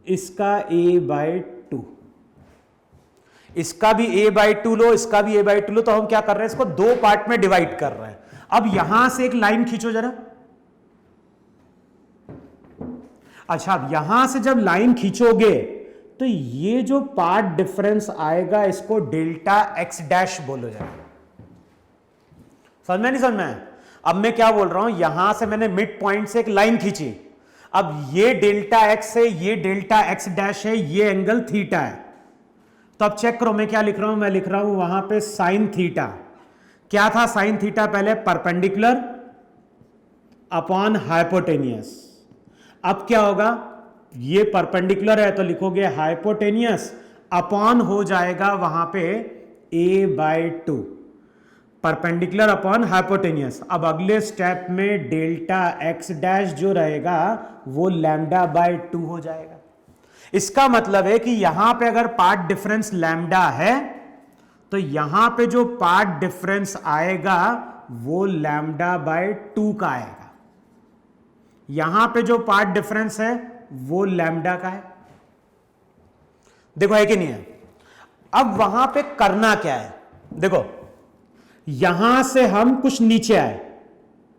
इसका a/2, इसका भी a/2 लो, इसका भी a/2 लो। तो हम क्या कर रहे हैं, इसको 2 पार्ट में डिवाइड कर रहे हैं। अब यहां से एक लाइन खींचो जरा। अच्छा अब यहां से जब लाइन खींचोगे तो ये जो पार्ट डिफरेंस आएगा इसको डेल्टा एक्स डैश बोलो जाएगा। समझ में नहीं समझ में? अब मैं क्या बोल रहा हूं, यहां से मैंने मिड पॉइंट से एक लाइन खींची, अब ये डेल्टा एक्स है, ये डेल्टा एक्स डैश है, ये एंगल थीटा है। तो अब चेक करो मैं क्या लिख रहा हूं, मैं लिख रहा हूं वहां पे साइन थीटा। क्या था साइन थीटा पहले? Perpendicular upon hypotenuse. अब क्या होगा, ये परपेंडिकुलर है तो लिखोगे हाइपोटेनियस अपॉन हो जाएगा वहां पे a/2, परपेंडिकुलर अपॉन हाइपोटेनियस। अब अगले स्टेप में डेल्टा एक्स डैश जो रहेगा वो λ/2 हो जाएगा। इसका मतलब है कि यहां पे अगर पार्ट डिफरेंस लैम्डा है तो यहां पे जो पार्ट डिफरेंस आएगा वो λ/2 का आएगा। यहां पे जो पार्ट डिफरेंस है वो लैम्डा का है। देखो है कि नहीं है? अब वहां पे करना क्या है, देखो यहां से हम कुछ नीचे आए,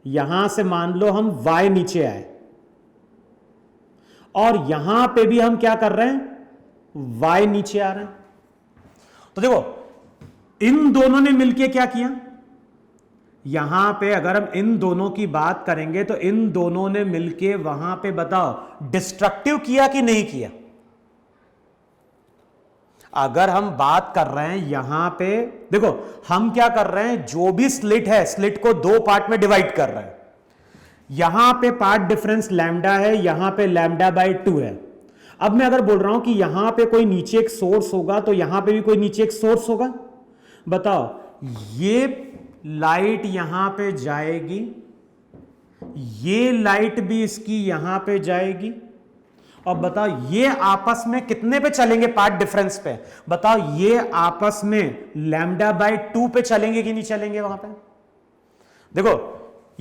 यहां से मान लो हम y नीचे आए, और यहां पे भी हम क्या कर रहे हैं, y नीचे आ रहे हैं। तो देखो इन दोनों ने मिलके क्या किया, यहां पे अगर हम इन दोनों की बात करेंगे तो इन दोनों ने मिलके वहां पे बताओ डिस्ट्रक्टिव किया कि नहीं किया? अगर हम बात कर रहे हैं यहां पे, देखो हम क्या कर रहे हैं, जो भी स्लिट है स्लिट को दो पार्ट में डिवाइड कर रहे हैं। यहां पे पार्ट डिफरेंस लैम्डा है, यहां पे λ/2 है। अब मैं अगर बोल रहा हूं कि यहां पे कोई नीचे एक सोर्स होगा तो यहां पे भी कोई नीचे एक सोर्स होगा। बताओ ये लाइट यहां पे जाएगी, ये लाइट भी इसकी यहां पे जाएगी, और बताओ ये आपस में कितने पे चलेंगे पार्ट डिफरेंस पे? बताओ ये आपस में λ/2 पे चलेंगे कि नहीं चलेंगे? वहां पे देखो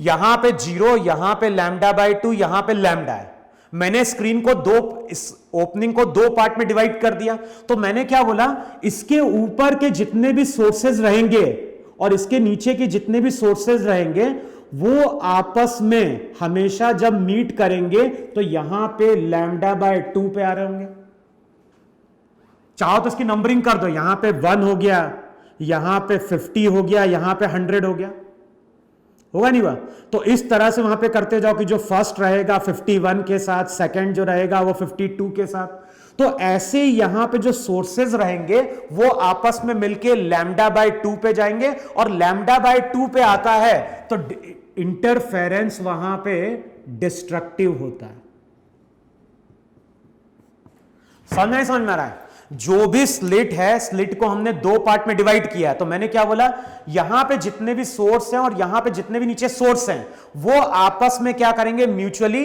यहां पे 0, यहां पे λ/2, यहां पे लैम्डा है। मैंने स्क्रीन को इस ओपनिंग को दो पार्ट में डिवाइड कर दिया, तो मैंने क्या बोला, इसके ऊपर के जितने भी सोर्सेज रहेंगे और इसके नीचे के जितने भी सोर्सेज रहेंगे वो आपस में हमेशा जब मीट करेंगे तो यहां पे λ/2 पे आ रहे होंगे। चाहो तो इसकी नंबरिंग कर दो, यहां पे 1 हो गया, यहां पे 50 हो गया, यहां पे 100 हो गया, होगा नहीं वह? तो इस तरह से वहां पे करते जाओ कि जो फर्स्ट रहेगा 51 के साथ, सेकंड जो रहेगा वो 52 के साथ। तो ऐसे यहां पे जो सोर्सेज रहेंगे वो आपस में मिलके λ/2 पे जाएंगे, और λ/2 पे आता है तो इंटरफेरेंस वहां पे डिस्ट्रक्टिव होता है। समझ में आ रहा है? जो भी स्लिट है, स्लिट को हमने दो पार्ट में डिवाइड किया है, तो मैंने क्या बोला, यहां पे जितने भी सोर्स हैं और यहां पे जितने भी नीचे सोर्स हैं वो आपस में क्या करेंगे, म्यूचुअली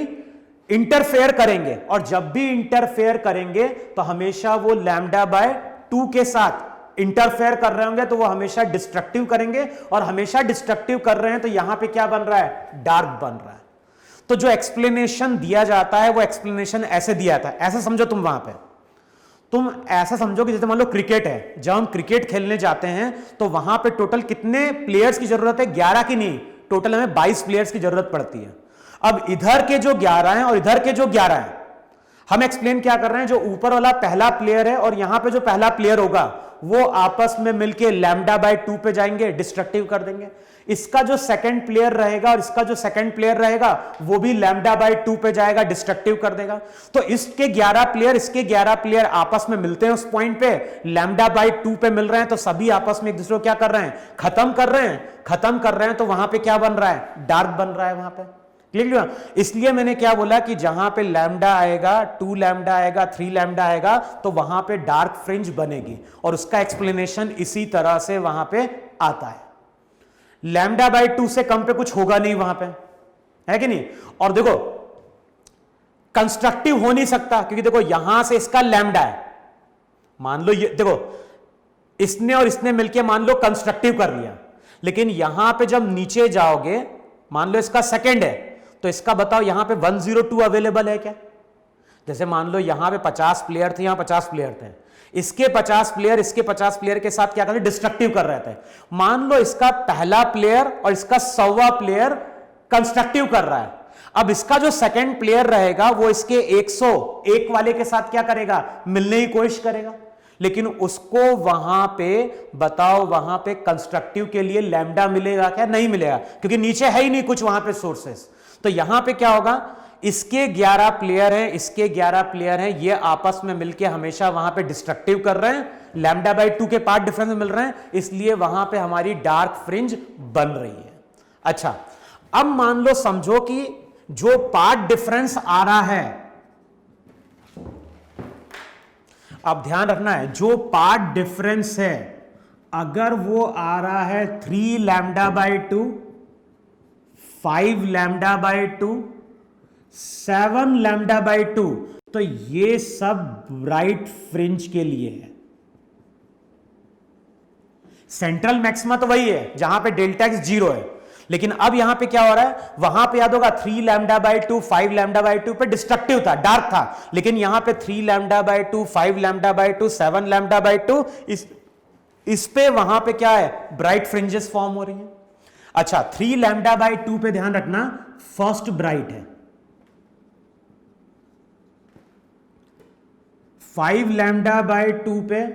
इंटरफेयर करेंगे, और जब भी इंटरफेयर करेंगे तो हमेशा वो λ/2 के साथ इंटरफेयर कर रहे होंगे, तो वो हमेशा डिस्ट्रक्टिव करेंगे, और हमेशा डिस्ट्रक्टिव कर रहे हैं तो यहां पे क्या बन रहा है, डार्क बन रहा है। तो जो एक्सप्लेनेशन दिया जाता है वो एक्सप्लेनेशन ऐसे दिया जाता है, ऐसे समझो तुम, वहां पे तुम ऐसा समझो कि जैसे मान लो क्रिकेट है, जब हम क्रिकेट खेलने जाते हैं तो वहां पे टोटल कितने प्लेयर्स की जरूरत है, 11 की नहीं, टोटल हमें 22 प्लेयर्स की जरूरत पड़ती है। अब इधर के जो 11 हैं और इधर के जो 11 हैं, हम एक्सप्लेन क्या कर रहे हैं, जो ऊपर वाला पहला प्लेयर है और यहां पे जो पहला प्लेयर होगा वो आपस में मिलके λ/2 पे जाएंगे, डिस्ट्रक्टिव कर देंगे। इसका जो सेकंड प्लेयर रहेगा और इसका जो सेकंड प्लेयर रहेगा वो भी λ/2 पे जाएगा, डिस्ट्रक्टिव कर देगा। तो इसके 11 प्लेयर, इसके 11 प्लेयर आपस में मिलते हैं उस पॉइंट पे, λ/2 पे मिल रहे हैं, तो सभी आपस में एक दूसरे को क्या कर रहे हैं, खत्म कर रहे हैं, तो वहां पे क्या बन रहा है, डार्क बन रहा है वहां पे। क्लियर? इसलिए मैंने क्या बोला कि जहां पे लैम्डा आएगा, 2 लैम्डा आएगा, 3 लैम्डा आएगा, तो वहां पे डार्क फ्रिंज बनेगी, और उसका एक्सप्लेनेशन इसी तरह से वहां पे आता है। λ/2 से कम पे कुछ होगा नहीं वहां पे, है कि नहीं? और देखो कंस्ट्रक्टिव हो नहीं सकता, क्योंकि देखो यहां से इसका लैम्डा है, मान लो ये देखो इसने और इसने मिलकर मान लो कंस्ट्रक्टिव कर लिया, लेकिन यहां पे जब नीचे जाओगे, मान लो इसका सेकंड है, तो इसका बताओ यहां पे 102 अवेलेबल है क्या? जैसे मान लो यहां पे 50 प्लेयर थे, यहां 50 प्लेयर थे, इसके 50 प्लेयर इसके 50 प्लेयर के साथ क्या कर रहे, डिस्ट्रक्टिव कर रहे थे। मान लो इसका पहला प्लेयर और इसका 100वां प्लेयर कंस्ट्रक्टिव कर रहा है, अब इसका जो सेकंड प्लेयर रहेगा वो इसके 101 वाले के साथ क्या करेगा, मिलने की कोशिश करेगा, लेकिन उसको वहां पे बताओ, वहां पे कंस्ट्रक्टिव के लिए लैम्डा मिलेगा क्या, नहीं मिलेगा, क्योंकि नीचे है ही नहीं कुछ वहां पे सोर्सेस। तो यहां पे क्या होगा, इसके 11 प्लेयर हैं, इसके 11 प्लेयर हैं, ये आपस में मिलके हमेशा वहां पे डिस्ट्रक्टिव कर रहे हैं, लैम्डा बाई 2 के पार्ट डिफरेंस मिल रहे हैं, इसलिए वहां पे हमारी डार्क फ्रिंज बन रही है। अच्छा, अब मान लो समझो कि जो पार्ट डिफरेंस आ रहा है, अब ध्यान रखना है, जो पार्ट डिफरेंस है अगर वो आ रहा है 3 lambda by 2, 5 lambda by 2, 7 lambda by 2, तो ये सब ब्राइट फ्रिंज के लिए है। सेंट्रल मैक्सिमा तो वही है जहां पे डेल्टा एक्स 0 है, लेकिन अब यहां पे क्या हो रहा है, वहां पे याद होगा 3 लैम्डा बाई 2, 5 लैम्डा बाई 2 पे डिस्ट्रक्टिव था, डार्क था, लेकिन यहां पे 3 lambda by 2, 5 lambda by 2, 7 lambda by 2, इस पे वहां पे क्या है, ब्राइट फ्रिंजेस फॉर्म हो रही है। अच्छा, 3 लैम्डा बाई 2 पे ध्यान रखना, फर्स्ट ब्राइट है, 5 लैम्डा बाई 2 पे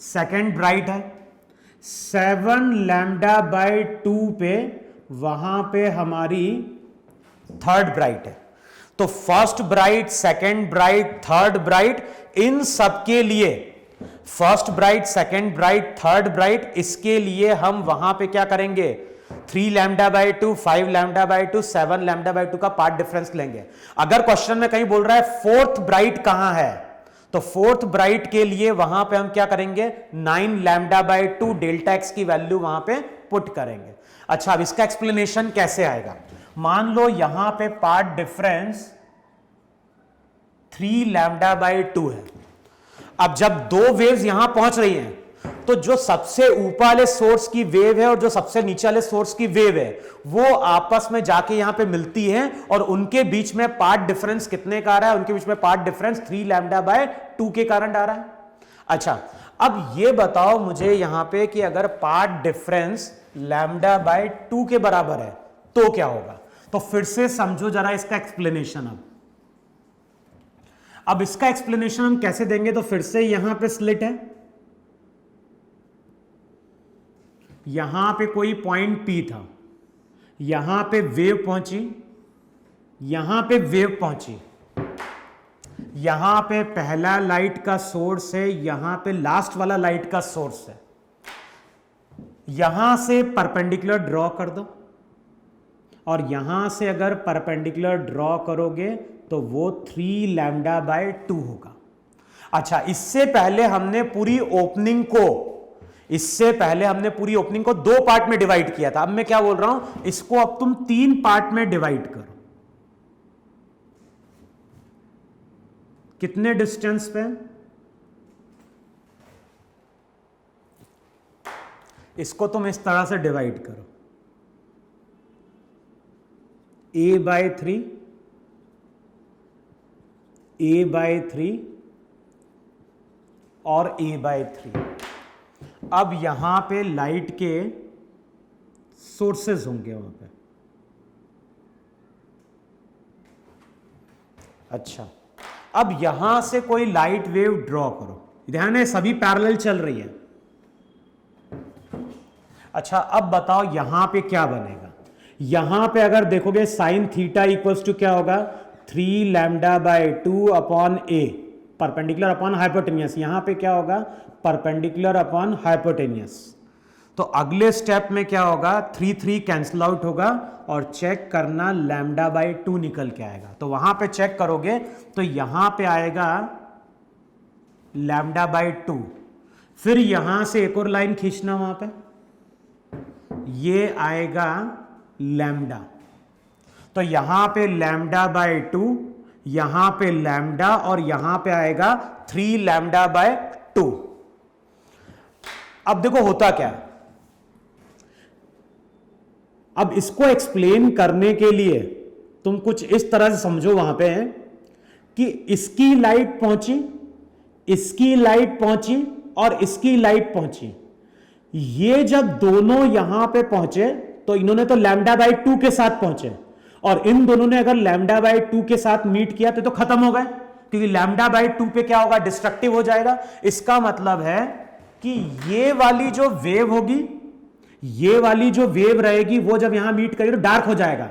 सेकेंड ब्राइट है, 7 लैम्डा बाई 2 पे वहां पे हमारी थर्ड ब्राइट है। तो first bright, second bright, third bright, इन सब के लिए, first bright, second bright, third bright, इसके लिए हम वहां पे क्या करेंगे, 3 lambda by 2, 5 lambda by 2, 7 lambda by 2 का पार्ट डिफरेंस लेंगे। अगर क्वेश्चन में कहीं बोल रहा है फोर्थ ब्राइट कहां है, तो फोर्थ ब्राइट के लिए वहां पे हम क्या करेंगे, 9 लैम्डा बाई 2 डेल्टा एक्स की वैल्यू वहां पे पुट करेंगे। अच्छा, अब इसका एक्सप्लेनेशन कैसे आएगा, मान लो यहां पे पार्ट डिफरेंस 3 लैम्डा बाई 2 है। अब जब दो वेव्स यहां पहुंच रही हैं, तो जो सबसे ऊपर वाले सोर्स की वेव है और जो सबसे नीचे वाले सोर्स की वेव है, वो आपस में जाके यहां पे मिलती है, और उनके बीच में पार्ट डिफरेंस कितने का आ रहा है, उनके बीच में पार्ट डिफरेंस 3 लैम्डा बाय 2 के कारण आ रहा है। अच्छा, अब ये बताओ मुझे यहां पे कि अगर पार्ट डिफरेंस लैम्डा बाय 2 के बराबर है तो क्या होगा, तो फिर से समझो जरा इसका एक्सप्लेनेशन। अब इसका एक्सप्लेनेशन हम कैसे देंगे, तो फिर से यहां पे स्लिट है, यहां पे कोई पॉइंट P था, यहां पे वेव पहुंची, यहां पे वेव पहुंची, यहां पे पहला लाइट का सोर्स है, यहां पे लास्ट वाला लाइट का सोर्स है, यहां से परपेंडिकुलर ड्रॉ कर दो, और यहां से अगर परपेंडिकुलर ड्रॉ करोगे तो वो 3 लैम्डा बाय 2 होगा। अच्छा, इससे पहले हमने पूरी ओपनिंग को 2 पार्ट में डिवाइड किया था। अब मैं क्या बोल रहा हूं, इसको अब तुम 3 पार्ट में डिवाइड करो। कितने डिस्टेंस पे, इसको तुम इस तरह से डिवाइड करो, a बाय 3, a बाय 3 और a बाय 3। अब यहां पे लाइट के सोर्सेज होंगे वहां पे। अच्छा, अब यहां से कोई लाइट वेव ड्रॉ करो, ध्यान है सभी पैरेलल चल रही है। अच्छा, अब बताओ यहां पे क्या बनेगा, यहां पे अगर देखोगे साइन थीटा इक्वल्स टू क्या होगा, 3 lambda by 2 upon A, perpendicular upon hypotenuse, यहां पे क्या होगा, परपेंडिकुलर अपॉन हाइपोटेनियस। तो अगले स्टेप में क्या होगा, 3 कैंसिल आउट होगा, और चेक करना लैम्डा बाय 2 निकल के आएगा। तो वहां पे चेक करोगे तो यहां पे आएगा लैम्डा बाय 2, फिर यहां से एक और लाइन खींचना, वहां पे ये आएगा लैम्डा, तो यहां पे लैम्डा बाय 2, यहां पे लैम्डा, और यहां पे आएगा 3 लैम्डा बाय 2। अब देखो होता क्या, अब इसको एक्सप्लेन करने के लिए तुम कुछ इस तरह से समझो, वहां पे है कि इसकी लाइट पहुंची, इसकी लाइट पहुंची और इसकी लाइट पहुंची, ये जब दोनों यहां पे पहुंचे तो इन्होंने तो लैम्डा बाई 2 के साथ पहुंचे, और इन दोनों ने अगर लैम्डा बाई 2 के साथ मीट किया तो खत्म हो गए, क्योंकि लैम्डा बाई 2 पे क्या होगा, डिस्ट्रक्टिव हो जाएगा। इसका मतलब है कि ये वाली जो वेव होगी, ये वाली जो वेव रहेगी, वो जब यहां मीट करेगी तो डार्क हो जाएगा,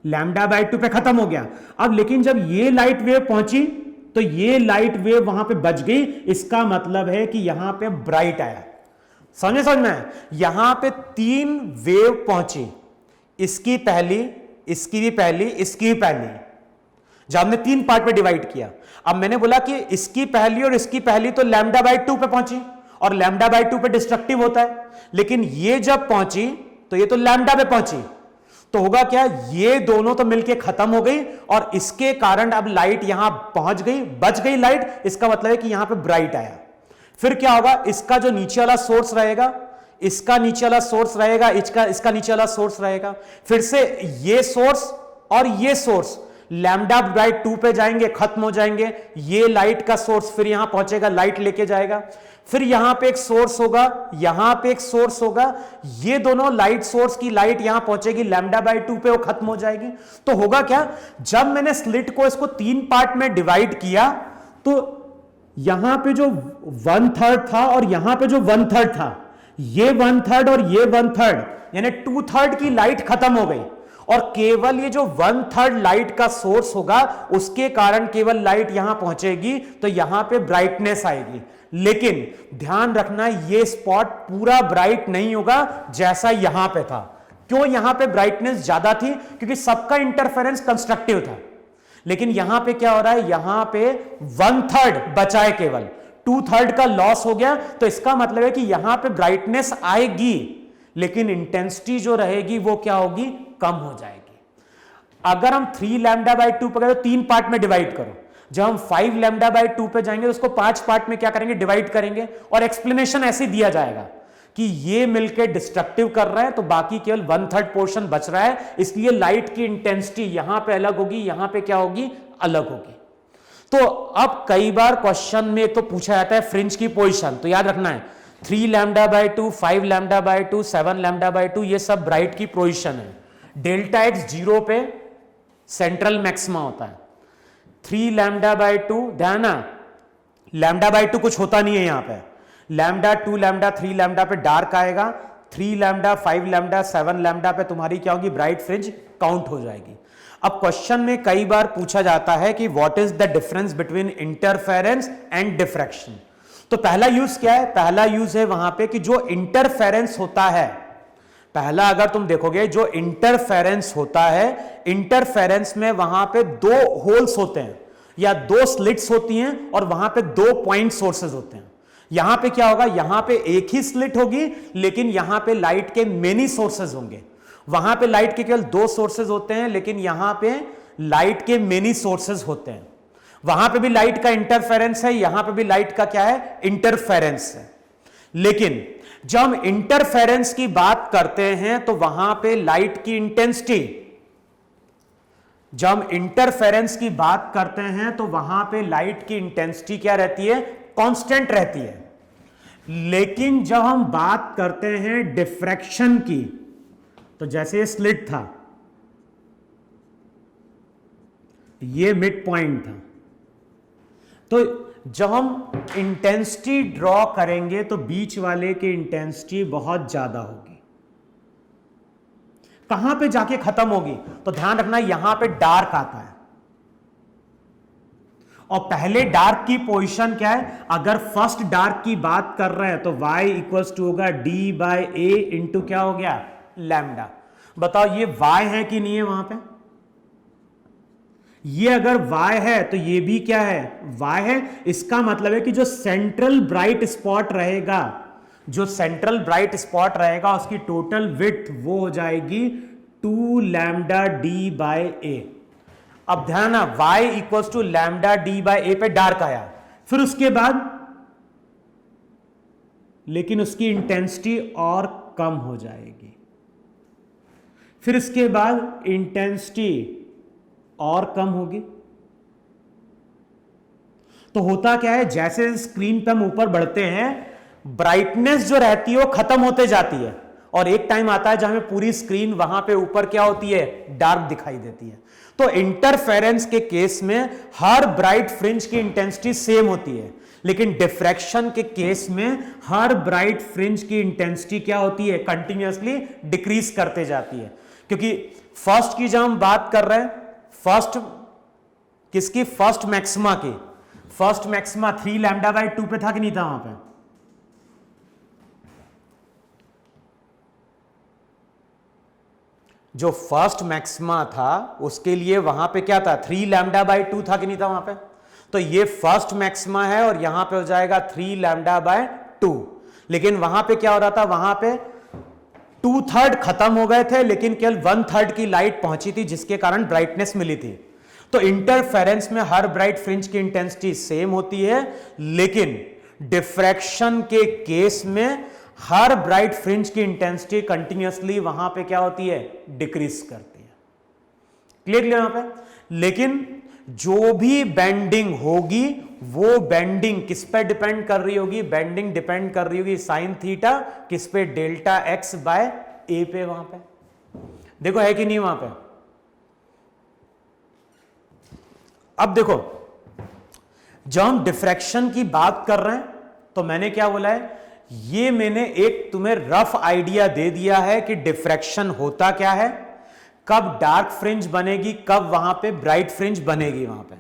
लैम्डा बाई 2 पे खत्म हो गया। अब लेकिन जब ये लाइट वेव पहुंची तो ये लाइट वेव वहां पे बच गई, इसका मतलब है कि यहां पे ब्राइट आया। समझ में, यहां पे 3 वेव पहुंची, इसकी पहली, इसकी भी पहली, इसकी भी पहली, जब हमने 3 पार्ट में डिवाइड किया। अब मैंने बोला कि इसकी पहली और इसकी पहली तो लैम्डा बाई 2 पे पहुंची, और लैम्डा बाई 2 पे डिस्ट्रक्टिव होता है, लेकिन ये जब पहुंची तो ये तो लैम्डा पे पहुंची, तो होगा क्या, ये दोनों तो मिलके खत्म हो गई, और इसके कारण अब लाइट यहां पहुंच गई, बच गई लाइट। इसका मतलब है कि यहां पे ब्राइट आया। फिर क्या होगा, इसका जो नीचे वाला सोर्स रहेगा, इसका नीचे वाला सोर्स रहेगा, इसका नीचे वाला सोर्स रहेगा, फिर से ये सोर्स और ये सोर्स लैम्डा बाई 2 पे जाएंगे, खत्म हो जाएंगे। ये लाइट का सोर्स फिर यहां पहुंचेगा, लाइट लेके जाएगा। फिर यहां पे एक सोर्स होगा, यहां पे एक सोर्स होगा, ये दोनों लाइट सोर्स की लाइट यहां पहुंचेगी, लैम्डा बाई 2 पे वो खत्म हो जाएगी। तो होगा क्या, जब मैंने स्लिट को इसको 3 पार्ट में डिवाइड किया, तो यहां पे जो 1/3 था और यहां पे जो 1/3 था, ये 1/3 और ये 1/3, यानी 2/3 की लाइट खत्म हो गई, और केवल ये जो 1/3 लाइट का सोर्स होगा, उसके कारण केवल लाइट यहां पहुंचेगी, तो यहां पे ब्राइटनेस आएगी। लेकिन ध्यान रखना, ये स्पॉट पूरा ब्राइट नहीं होगा जैसा यहां पे था। क्यों यहां पे ब्राइटनेस ज्यादा थी, क्योंकि सबका इंटरफेरेंस कंस्ट्रक्टिव था। लेकिन यहां पे क्या हो रहा है, यहां पे 1/3 बचा है, केवल 2/3 का लॉस हो गया। तो इसका मतलब है कि यहां पे ब्राइटनेस आएगी, लेकिन इंटेंसिटी जो रहेगी वो क्या होगी, कम हो जाएगी। अगर हम 3 लैम्डा बाई 2 पर गए तो 3 पार्ट में डिवाइड करो, जब हम 5 लैम्डा बाई 2 पे जाएंगे तो उसको 5 पार्ट में क्या करेंगे, डिवाइड करेंगे, और एक्सप्लेनेशन ऐसे दिया जाएगा कि ये मिलके डिस्ट्रक्टिव कर रहा है, तो बाकी केवल 1/3 पोर्शन बच रहा है, इसलिए लाइट की इंटेंसिटी यहां पे अलग होगी, यहां पे क्या होगी, अलग होगी। तो अब कई बार क्वेश्चन में तो पूछा जाता है फ्रिंज की पोजीशन, तो याद रखना है 3 lambda by 2, 5 lambda by 2, 7 lambda by 2, ये सब ब्राइट की पोजीशन है। डेल्टा एक्स 0 पे सेंट्रल मैक्सिमा होता है। 3 लैम्डा बाई 2, ध्यान ना, लैम्डा बाई 2 कुछ होता नहीं है यहां पे, लैम्डा 2 लैम्डा 3 लैम्डा पे डार्क आएगा, 3 लैम्डा 5 लैम्डा 7 लैम्डा पे तुम्हारी क्या होगी, ब्राइट फ्रिंज काउंट हो जाएगी। अब क्वेश्चन में कई बार पूछा जाता है कि what is the difference between interference and diffraction. तो पहला यूज क्या है, पहला यूज है वहां पे कि जो इंटरफेरेंस होता है, पहला अगर तुम देखोगे जो इंटरफेरेंस होता है, इंटरफेरेंस में वहां पे 2 होल्स होते हैं या 2 स्लिट्स होती हैं, और वहां पे 2 पॉइंट सोर्सेज होते हैं। यहां पे क्या होगा, यहां पे एक ही स्लिट होगी, लेकिन यहां पे लाइट के मेनी सोर्सेज होंगे। वहां पे लाइट के केवल 2 सोर्सेज होते हैं, लेकिन यहां पे लाइट के मेनी सोर्सेज होते हैं। वहां पे भी लाइट का इंटरफेरेंस है, यहां पे भी लाइट का क्या है, इंटरफेरेंस है। लेकिन जब हम इंटरफेरेंस की बात करते हैं तो वहां पे लाइट की इंटेंसिटी, जब हम इंटरफेरेंस की बात करते हैं तो वहां पे लाइट की इंटेंसिटी क्या रहती है, कांस्टेंट रहती है। लेकिन जब हम बात करते हैं डिफ्रैक्शन की, तो जैसे ये स्लिट था, ये मिड पॉइंट था, तो जब हम इंटेंसिटी ड्रॉ करेंगे तो बीच वाले की इंटेंसिटी बहुत ज्यादा होगी। कहां पे जाके खत्म होगी, तो ध्यान रखना यहां पे डार्क आता है, और पहले डार्क की पोजीशन क्या है, अगर फर्स्ट डार्क की बात कर रहे हैं तो y इक्वल्स टू होगा d बाई ए इंटू क्या हो गया, लैम्डा। बताओ ये y है कि नहीं है वहां पे, ये अगर y है तो ये भी क्या है, y है। इसका मतलब है कि जो सेंट्रल ब्राइट स्पॉट रहेगा, जो सेंट्रल ब्राइट स्पॉट रहेगा, उसकी टोटल विड्थ वो हो जाएगी 2 लैम्डा डी बाई ए। अब ध्यान ना, y equals to lambda D by A पे डार्क आया, फिर उसके बाद लेकिन उसकी इंटेंसिटी और कम हो जाएगी, फिर इसके बाद इंटेंसिटी और कम होगी। तो होता क्या है, जैसे स्क्रीन पे हम ऊपर बढ़ते हैं, ब्राइटनेस जो रहती है वो खत्म होते जाती है, और एक टाइम आता है जब हमें पूरी स्क्रीन वहां पे ऊपर क्या होती है, डार्क दिखाई देती है। तो इंटरफेरेंस के केस में हर ब्राइट फ्रिंज की इंटेंसिटी सेम होती है, लेकिन डिफ्रैक्शन के केस में हर ब्राइट फ्रिंज की इंटेंसिटी क्या होती है, कंटिन्यूअसली डिक्रीज करते जाती है। क्योंकि फर्स्ट की जब हम बात कर रहे हैं, फर्स्ट किसकी, फर्स्ट मैक्सिमा की, फर्स्ट मैक्सिमा 3 λ/2 पे था कि नहीं था वहां पे? जो फर्स्ट मैक्सिमा था उसके लिए वहां पे क्या था, 3 λ/2 था कि नहीं था वहां पे? तो ये फर्स्ट मैक्सिमा है और यहां पे हो जाएगा 3 λ/2। लेकिन वहां पे क्या हो रहा था, वहां पे 2/3 खत्म हो गए थे, लेकिन केवल 1/3 की लाइट पहुंची थी, जिसके कारण ब्राइटनेस मिली थी। तो इंटरफेरेंस में हर ब्राइट फ्रिंज की इंटेंसिटी सेम होती है, लेकिन डिफ्रैक्शन के केस में हर ब्राइट फ्रिंज की इंटेंसिटी कंटिन्यूअसली वहां पे क्या होती है, डिक्रीज करती है। क्लियर यहां पे? लेकिन जो भी बेंडिंग होगी वो बेंडिंग किस पे डिपेंड कर रही होगी, बेंडिंग डिपेंड कर रही होगी साइन थीटा किस पे, डेल्टा एक्स बाय ए पे। वहां पे देखो है कि नहीं वहां पे? अब देखो जब हम डिफ्रैक्शन की बात कर रहे हैं तो मैंने क्या बोला है, ये मैंने एक तुम्हें रफ आइडिया दे दिया है कि डिफ्रैक्शन होता क्या है, कब डार्क फ्रिंज बनेगी, कब वहां पे ब्राइट फ्रिंज बनेगी वहां पे।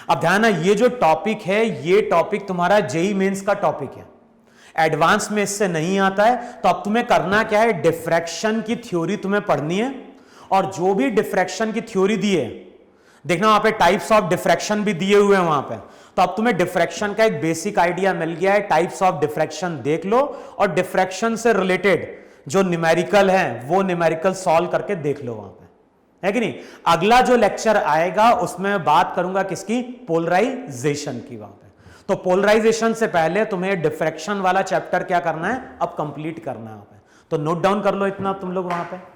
अब ध्यान है, ये जो टॉपिक है ये टॉपिक तुम्हारा जेईई मेंस का टॉपिक है, एडवांस में इससे नहीं आता है। तो अब तुम्हें करना क्या है, डिफ्रैक्शन की थ्योरी तुम्हें पढ़नी है, और जो भी डिफ्रैक्शन की थ्योरी दी है, देखना वहां पे टाइप्स ऑफ डिफ्रैक्शन भी दिए हुए हैं वहां पे। तो अब तुम्हें डिफ्रैक्शन का एक बेसिक आइडिया मिल गया है, टाइप्स ऑफ डिफ्रैक्शन देख लो, और डिफ्रैक्शन से रिलेटेड जो न्यूमेरिकल है वो न्यूमेरिकल सॉल्व करके देख लो वहां पे, है कि नहीं। अगला जो लेक्चर आएगा उसमें बात करूंगा किसकी, पोलराइजेशन की वहां पे। तो पोलराइजेशन से पहले तुम्हें डिफ्रैक्शन वाला चैप्टर क्या करना है, अब कंप्लीट करना है वहां पे। तो नोट डाउन कर लो इतना तुम लोग वहां पे।